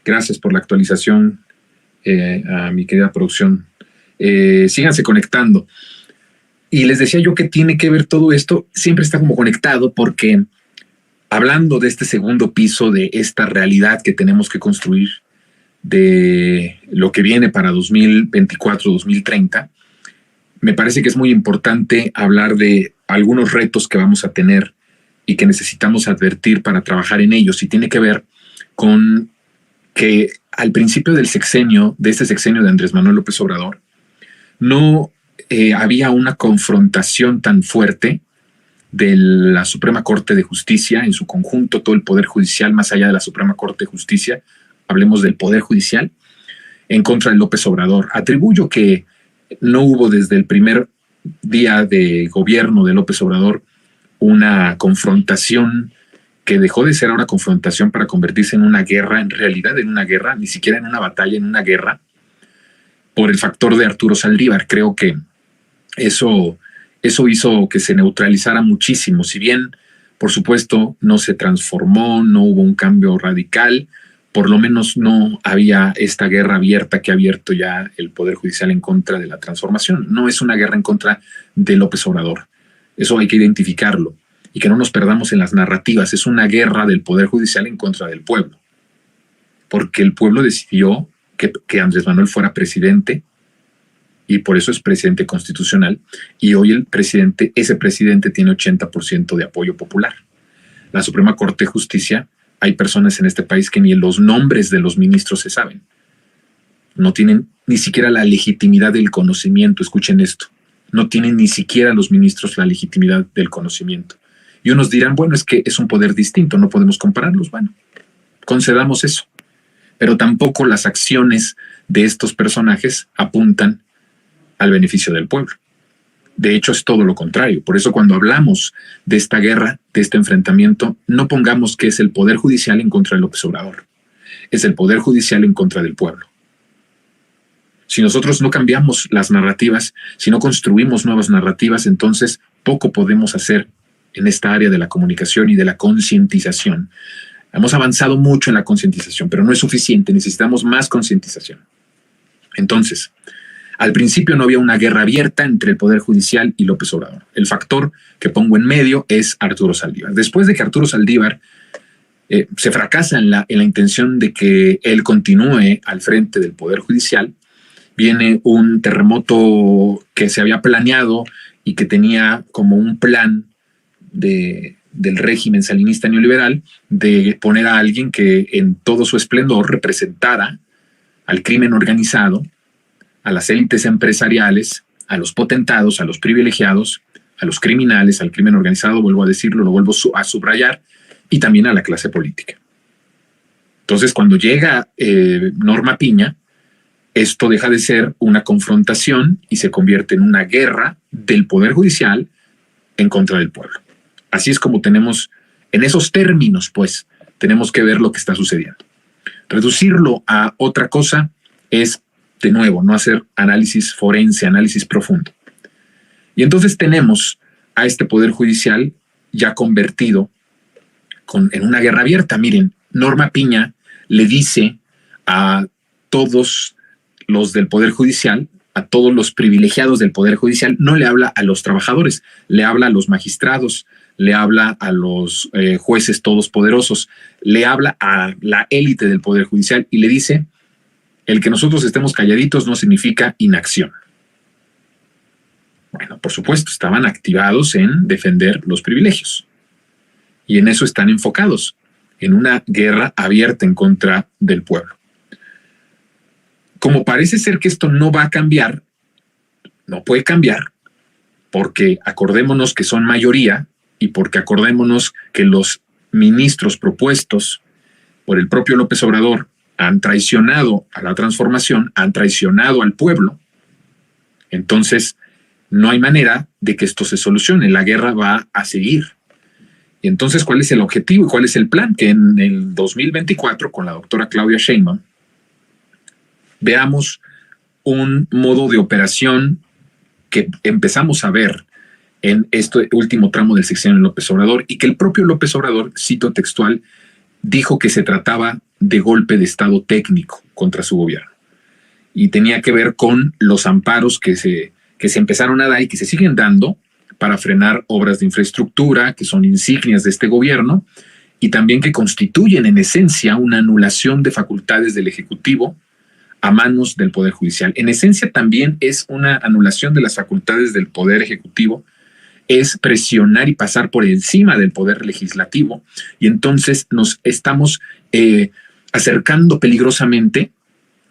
Gracias por la actualización a mi querida producción. Síganse conectando. Y les decía yo que tiene que ver todo esto, siempre está como conectado, porque hablando de este segundo piso, de esta realidad que tenemos que construir, de lo que viene para 2024-2030, me parece que es muy importante hablar de algunos retos que vamos a tener y que necesitamos advertir para trabajar en ellos. Y tiene que ver con que al principio del sexenio, de este sexenio de Andrés Manuel López Obrador, no había una confrontación tan fuerte de la Suprema Corte de Justicia en su conjunto, todo el Poder Judicial, más allá de la Suprema Corte de Justicia, hablemos del Poder Judicial, en contra de López Obrador. Atribuyo que no hubo desde el primer día de gobierno de López Obrador una confrontación que dejó de ser ahora confrontación para convertirse en una guerra, en realidad en una guerra, ni siquiera en una batalla, en una guerra, por el factor de Arturo Saldívar. Creo que eso hizo que se neutralizara muchísimo. Si bien, por supuesto, no se transformó, no hubo un cambio radical, por lo menos no había esta guerra abierta que ha abierto ya el Poder Judicial en contra de la transformación. No es una guerra en contra de López Obrador. Eso hay que identificarlo y que no nos perdamos en las narrativas. Es una guerra del Poder Judicial en contra del pueblo, porque el pueblo decidió que Andrés Manuel fuera presidente y por eso es presidente constitucional, y hoy ese presidente tiene 80% de apoyo popular. La Suprema Corte de Justicia, hay personas en este país que ni los nombres de los ministros se saben. No tienen ni siquiera la legitimidad del conocimiento. Escuchen esto. No tienen ni siquiera los ministros la legitimidad del conocimiento. Y unos dirán, bueno, es que es un poder distinto, no podemos compararlos. Bueno, concedamos eso. Pero tampoco las acciones de estos personajes apuntan al beneficio del pueblo. De hecho, es todo lo contrario. Por eso cuando hablamos de esta guerra, de este enfrentamiento, no pongamos que es el Poder Judicial en contra de López Obrador. Es el Poder Judicial en contra del pueblo. Si nosotros no cambiamos las narrativas, si no construimos nuevas narrativas, entonces poco podemos hacer en esta área de la comunicación y de la concientización. Hemos avanzado mucho en la concientización, pero no es suficiente. Necesitamos más concientización. Entonces, al principio no había una guerra abierta entre el Poder Judicial y López Obrador. El factor que pongo en medio es Arturo Saldívar. Después de que Arturo Saldívar se fracasa en la intención de que él continúe al frente del Poder Judicial, viene un terremoto que se había planeado y que tenía como un plan del régimen salinista neoliberal de poner a alguien que en todo su esplendor representara al crimen organizado, a las élites empresariales, a los potentados, a los privilegiados, a los criminales, al crimen organizado, vuelvo a decirlo, lo vuelvo a subrayar, y también a la clase política. Entonces, cuando llega Norma Piña, esto deja de ser una confrontación y se convierte en una guerra del Poder Judicial en contra del pueblo. Así es como tenemos, en esos términos, pues, tenemos que ver lo que está sucediendo. Reducirlo a otra cosa es, de nuevo, no hacer análisis forense, análisis profundo. Y entonces tenemos a este Poder Judicial ya convertido en una guerra abierta. Miren, Norma Piña le dice a todos los del Poder Judicial, a todos los privilegiados del Poder Judicial, no le habla a los trabajadores, le habla a los magistrados, le habla a los jueces todos poderosos, le habla a la élite del Poder Judicial y le dice: el que nosotros estemos calladitos no significa inacción. Bueno, por supuesto, estaban activados en defender los privilegios. Y en eso están enfocados, en una guerra abierta en contra del pueblo. Como parece ser que esto no va a cambiar, no puede cambiar, porque acordémonos que son mayoría y porque acordémonos que los ministros propuestos por el propio López Obrador han traicionado a la transformación, han traicionado al pueblo. Entonces, no hay manera de que esto se solucione. La guerra va a seguir. Y entonces, ¿cuál es el objetivo y cuál es el plan? Que en el 2024, con la doctora Claudia Sheinbaum, veamos un modo de operación que empezamos a ver en este último tramo del sexenio de López Obrador y que el propio López Obrador, cito textual, dijo que se trataba de golpe de Estado técnico contra su gobierno. Y tenía que ver con los amparos que se empezaron a dar y que se siguen dando para frenar obras de infraestructura que son insignias de este gobierno y también que constituyen en esencia una anulación de facultades del Ejecutivo a manos del Poder Judicial. En esencia también es una anulación de las facultades del Poder Ejecutivo, es presionar y pasar por encima del Poder Legislativo, y entonces nos estamos acercando peligrosamente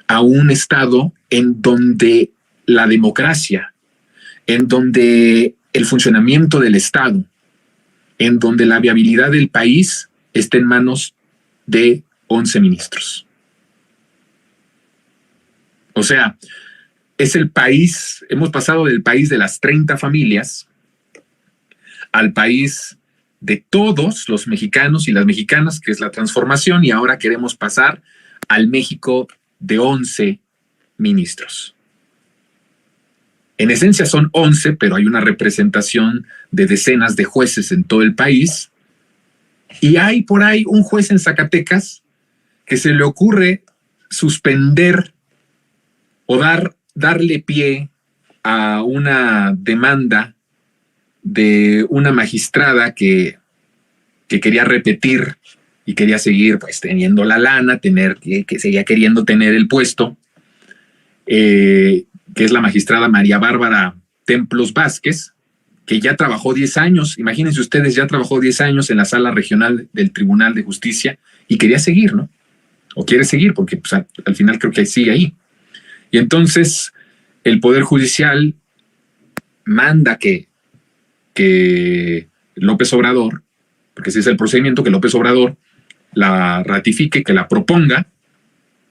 a un estado en donde la democracia, en donde el funcionamiento del Estado, en donde la viabilidad del país está en manos de 11 ministros. O sea, es el país, hemos pasado del país de las 30 familias al país de todos los mexicanos y las mexicanas, que es la transformación, y ahora queremos pasar al México de 11 ministros. En esencia son 11, pero hay una representación de decenas de jueces en todo el país, y hay por ahí un juez en Zacatecas que se le ocurre suspender o darle pie a una demanda de una magistrada que quería repetir y quería seguir pues teniendo la lana, que seguía queriendo tener el puesto, que es la magistrada María Bárbara Templos Vázquez, que ya trabajó 10 años, imagínense ustedes, ya trabajó 10 años en la sala regional del Tribunal de Justicia y quería seguir, ¿no? O quiere seguir, porque pues, al final creo que sigue ahí. Y entonces el Poder Judicial manda que López Obrador, porque ese es el procedimiento, que López Obrador la ratifique, que la proponga,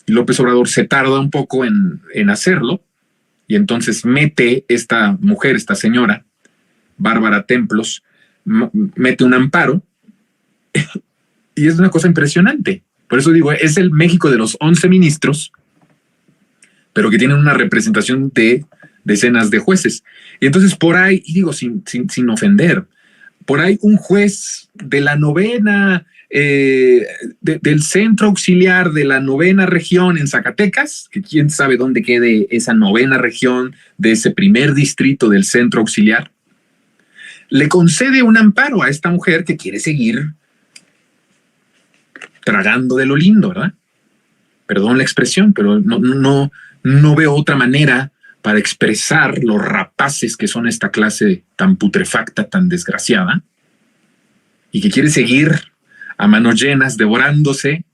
y López Obrador se tarda un poco en hacerlo, y entonces mete esta mujer, esta señora, Bárbara Templos, mete un amparo, y es una cosa impresionante. Por eso digo, es el México de los 11 ministros, pero que tienen una representación de decenas de jueces. Y entonces por ahí, y digo sin ofender, por ahí un juez de la novena, del centro auxiliar de la novena región en Zacatecas, que quién sabe dónde quede esa novena región de ese primer distrito del centro auxiliar, le concede un amparo a esta mujer que quiere seguir tragando de lo lindo, ¿verdad? Perdón la expresión, pero no veo otra manera para expresar los rapaces que son esta clase tan putrefacta, tan desgraciada, y que quiere seguir a manos llenas, devorándose,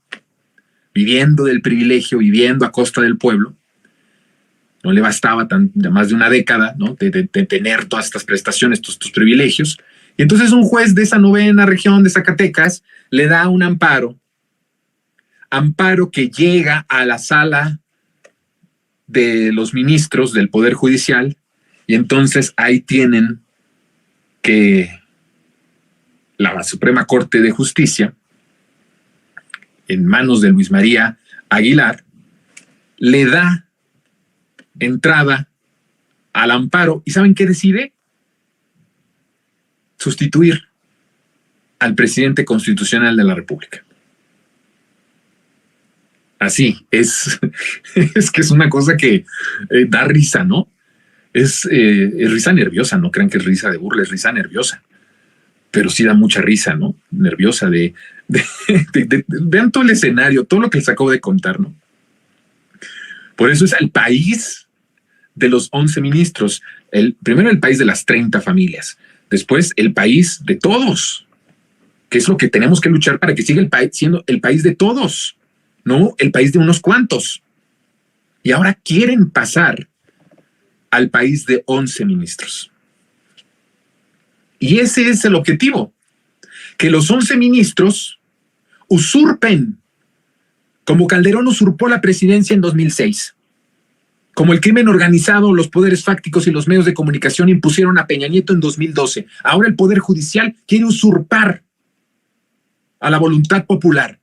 viviendo del privilegio, viviendo a costa del pueblo. No le bastaba más de una década, ¿no? de tener todas estas prestaciones, estos privilegios. Y entonces un juez de esa novena región de Zacatecas le da un amparo que llega a la sala de los ministros del Poder Judicial, y entonces ahí tienen que la Suprema Corte de Justicia, en manos de Luis María Aguilar, le da entrada al amparo. ¿Y saben qué decide? Sustituir al presidente constitucional de la República. Así, es que es una cosa que da risa, ¿no? Es risa nerviosa, no crean que es risa de burla, es risa nerviosa. Pero sí da mucha risa, ¿no? Nerviosa vean todo el escenario, todo lo que les acabo de contar, ¿no? Por eso es el país de los 11 ministros. Primero el país de las 30 familias, después el país de todos, que es lo que tenemos que luchar para que siga el país siendo el país de todos, no el país de unos cuantos. Y ahora quieren pasar al país de 11 ministros. Y ese es el objetivo, que los 11 ministros usurpen, como Calderón usurpó la presidencia en 2006, como el crimen organizado, los poderes fácticos y los medios de comunicación impusieron a Peña Nieto en 2012. Ahora el Poder Judicial quiere usurpar a la voluntad popular,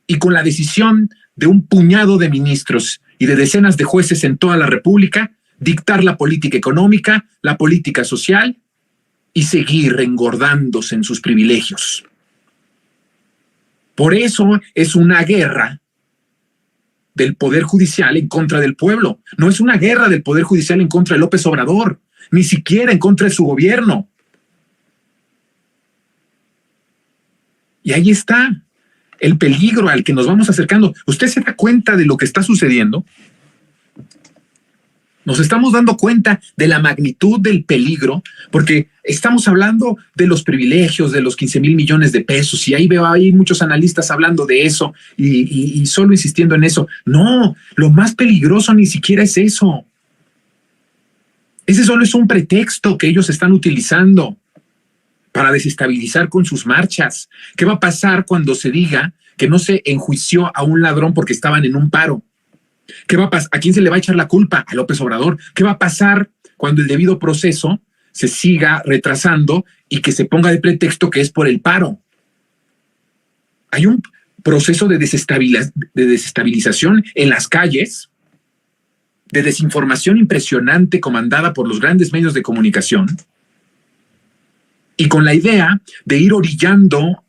y con la decisión de un puñado de ministros y de decenas de jueces en toda la República, dictar la política económica, la política social y seguir engordándose en sus privilegios. Por eso es una guerra del Poder Judicial en contra del pueblo. No es una guerra del Poder Judicial en contra de López Obrador, ni siquiera en contra de su gobierno. Y ahí está el peligro al que nos vamos acercando. ¿Usted se da cuenta de lo que está sucediendo? Nos estamos dando cuenta de la magnitud del peligro, porque estamos hablando de los privilegios, de los 15,000 millones de pesos, y ahí veo ahí muchos analistas hablando de eso y solo insistiendo en eso. No, lo más peligroso ni siquiera es eso. Ese solo es un pretexto que ellos están utilizando para desestabilizar con sus marchas. ¿Qué va a pasar cuando se diga que no se enjuició a un ladrón porque estaban en un paro? ¿Qué va a pasar? ¿A quién se le va a echar la culpa? A López Obrador. ¿Qué va a pasar cuando el debido proceso se siga retrasando y que se ponga de pretexto que es por el paro? Hay un proceso de desestabilización en las calles, de desinformación impresionante comandada por los grandes medios de comunicación y con la idea de ir orillando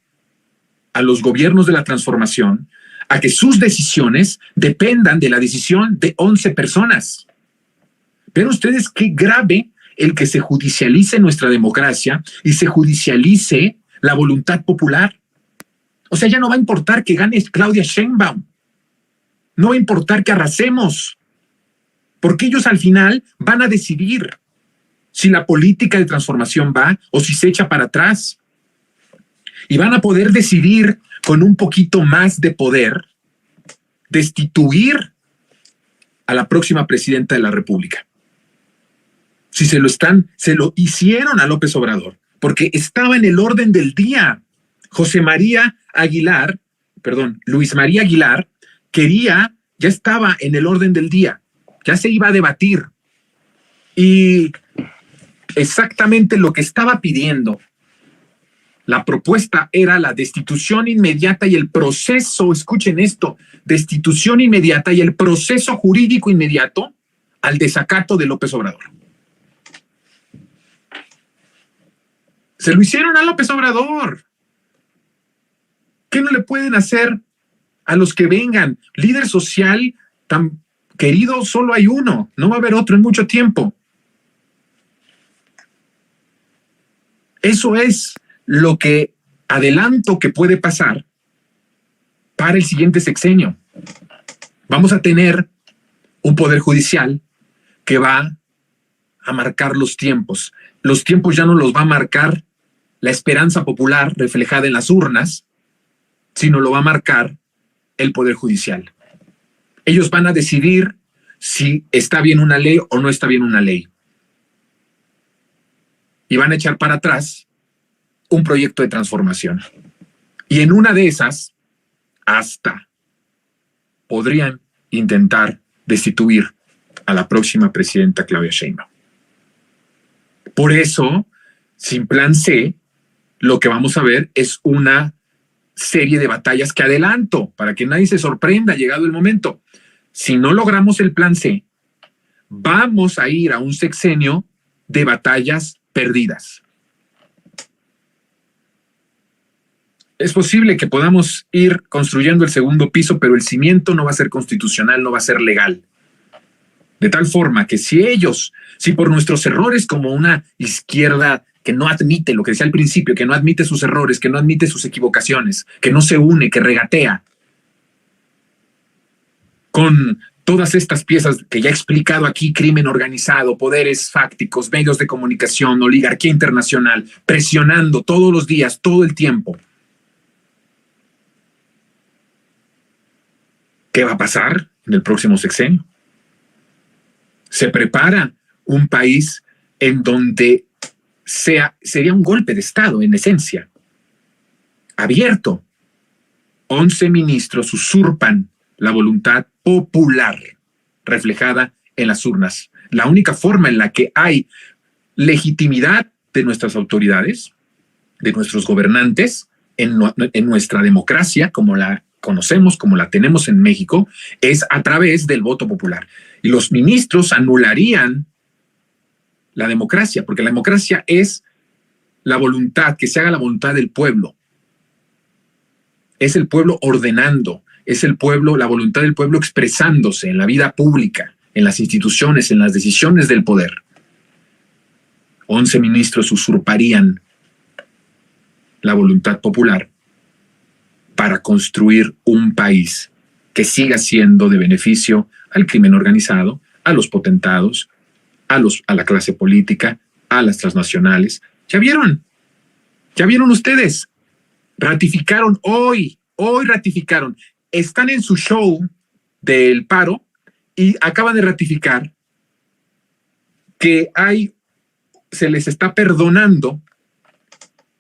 a los gobiernos de la transformación a que sus decisiones dependan de la decisión de 11 personas. Ven ustedes qué grave el que se judicialice nuestra democracia y se judicialice la voluntad popular. O sea, ya no va a importar que gane Claudia Sheinbaum. No va a importar que arrasemos. Porque ellos al final van a decidir si la política de transformación va o si se echa para atrás. Y van a poder decidir con un poquito más de poder destituir a la próxima presidenta de la República. Si se lo hicieron a López Obrador, porque estaba en el orden del día. Luis María Aguilar ya estaba en el orden del día, ya se iba a debatir. Y exactamente lo que estaba pidiendo la propuesta era la destitución inmediata y el proceso, escuchen esto, destitución inmediata y el proceso jurídico inmediato al desacato de López Obrador. Se lo hicieron a López Obrador. ¿Qué no le pueden hacer a los que vengan? Líder social tan querido solo hay uno, no va a haber otro en mucho tiempo. Eso es lo que adelanto que puede pasar para el siguiente sexenio. Vamos a tener un poder judicial que va a marcar los tiempos. Los tiempos ya no los va a marcar la esperanza popular reflejada en las urnas, sino lo va a marcar el poder judicial. Ellos van a decidir si está bien una ley o no está bien una ley. Y van a echar para atrás un proyecto de transformación. Y en una de esas, hasta podrían intentar destituir a la próxima presidenta Claudia Sheinbaum. Por eso, sin plan C, lo que vamos a ver es una serie de batallas que adelanto, para que nadie se sorprenda llegado el momento. Si no logramos el plan C, vamos a ir a un sexenio de batallas perdidas. Es posible que podamos ir construyendo el segundo piso, pero el cimiento no va a ser constitucional, no va a ser legal. De tal forma que si por nuestros errores como una izquierda que no admite lo que decía al principio, que no admite sus errores, que no admite sus equivocaciones, que no se une, que regatea con todas estas piezas que ya he explicado aquí, crimen organizado, poderes fácticos, medios de comunicación, oligarquía internacional, presionando todos los días, todo el tiempo. ¿Qué va a pasar en el próximo sexenio? Se prepara un país en donde sería un golpe de Estado, en esencia, abierto. 11 ministros usurpan la voluntad popular reflejada en las urnas. La única forma en la que hay legitimidad de nuestras autoridades, de nuestros gobernantes, en nuestra democracia, como la conocemos, como la tenemos en México, es a través del voto popular. Y los ministros anularían la democracia, porque la democracia es la voluntad, que se haga la voluntad del pueblo. es el pueblo ordenando, es el pueblo, la voluntad del pueblo expresándose en la vida pública, en las instituciones, en las decisiones del poder. 11 ministros usurparían la voluntad popular para construir un país que siga siendo de beneficio al crimen organizado, a los potentados, a la clase política, a las transnacionales. ¿Ya vieron ustedes? Ratificaron hoy ratificaron. Están en su show del paro y acaban de ratificar que se les está perdonando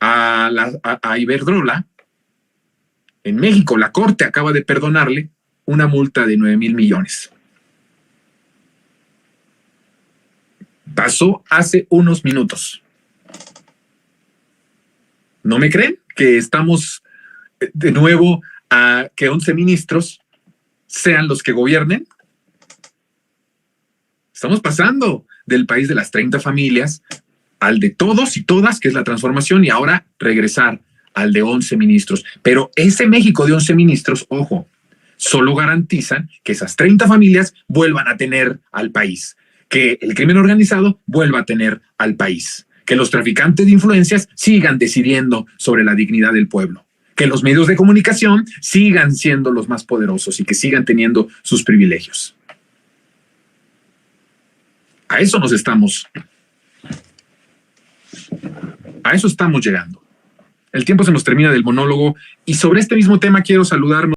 a Iberdrola. En México, la Corte acaba de perdonarle una multa de 9,000 millones. Pasó hace unos minutos. ¿No me creen que estamos de nuevo a que 11 ministros sean los que gobiernen? Estamos pasando del país de las 30 familias al de todos y todas, que es la transformación, y ahora regresar al de 11 ministros. Pero ese México de 11 ministros, ojo, solo garantizan que esas 30 familias vuelvan a tener al país, que el crimen organizado vuelva a tener al país, que los traficantes de influencias sigan decidiendo sobre la dignidad del pueblo, que los medios de comunicación sigan siendo los más poderosos y que sigan teniendo sus privilegios. A eso estamos llegando. El tiempo se nos termina del monólogo y sobre este mismo tema quiero saludarnos